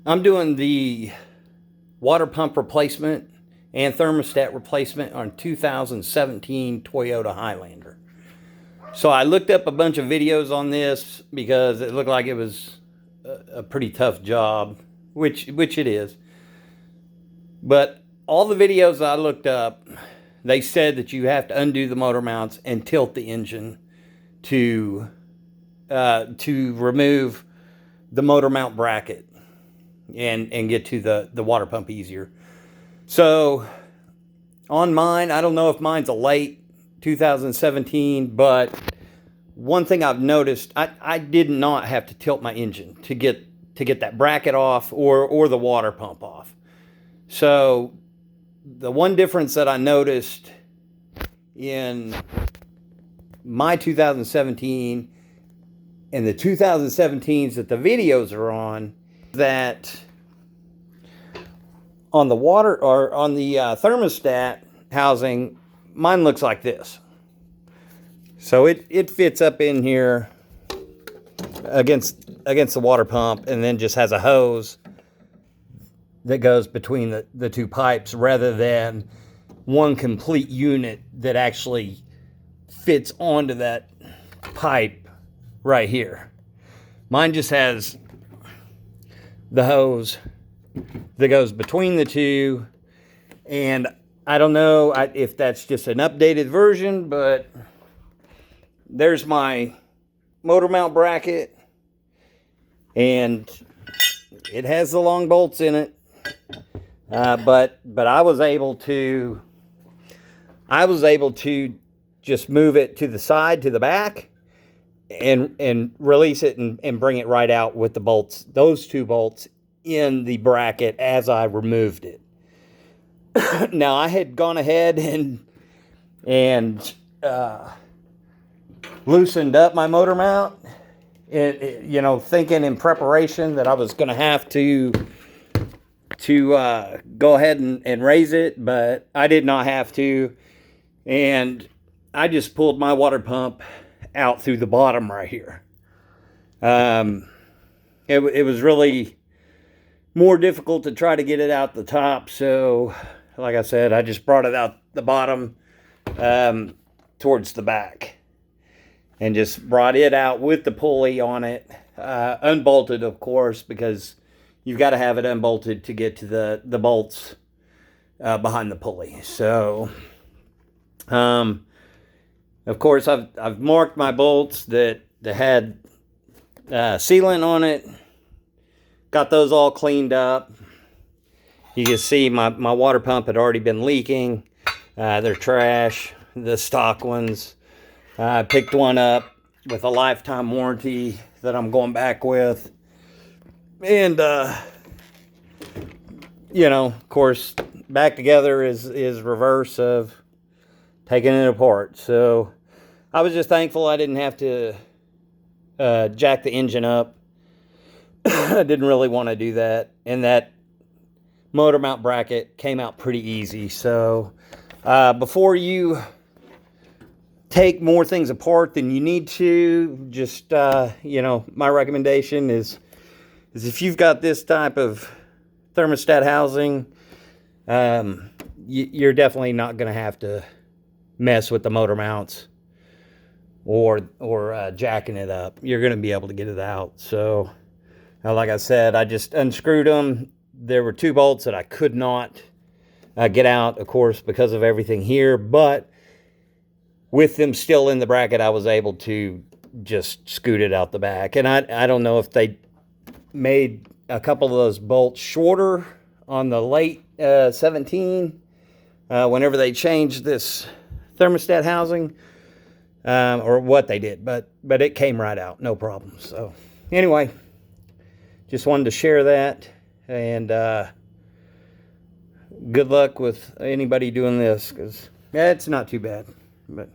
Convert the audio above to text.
I'm doing the water pump replacement and thermostat replacement on 2017 Toyota Highlander. So I looked up a bunch of videos on this because it looked like it was a pretty tough job, which it is. But all the videos I looked up, they said that you have to undo the motor mounts and tilt the engine to remove the motor mount bracket and get to the water pump easier. So on mine, I don't know if mine's a late 2017, but one thing I've noticed, I did not have to tilt my engine to get that bracket off or the water pump off. So the one difference that I noticed in my 2017 and the 2017s that the videos are on, that on the water or on the thermostat housing, mine looks like this. So it fits up in here against the water pump, and then just has a hose that goes between the two pipes, rather than one complete unit that actually fits onto that pipe right here. Mine just has the hose that goes between the two, and I don't know if that's just an updated version, but there's my motor mount bracket, and it has the long bolts in it. But I was able to just move it to the side, to the back, and release it and bring it right out with the bolts, those two bolts in the bracket as I removed it. Now I had gone ahead and loosened up my motor mount, thinking in preparation that I was going to have to go ahead and raise it, but I did not have to, and I just pulled my water pump out through the bottom right here. It was really more difficult to try to get it out the top, so like I said, I just brought it out the bottom towards the back and just brought it out with the pulley on it, unbolted, of course, because you've got to have it unbolted to get to the bolts behind the pulley. So, of course, I've marked my bolts that had sealant on it. Got those all cleaned up. You can see my water pump had already been leaking. They're trash, the stock ones. I picked one up with a lifetime warranty that I'm going back with. And, of course, back together is reverse of taking it apart. So I was just thankful I didn't have to jack the engine up. I didn't really want to do that. And that motor mount bracket came out pretty easy. So before you take more things apart than you need to, just, my recommendation is if you've got this type of thermostat housing, you're definitely not going to have to mess with the motor mounts or jacking it up. You're going to be able to get it out. So, like I said, I just unscrewed them. There were two bolts that I could not get out, of course, because of everything here. But with them still in the bracket, I was able to just scoot it out the back. And I don't know if they made a couple of those bolts shorter on the late 17 whenever they changed this thermostat housing, or what they did, but it came right out, no problem. So anyway, just wanted to share that, and good luck with anybody doing this, because it's not too bad. But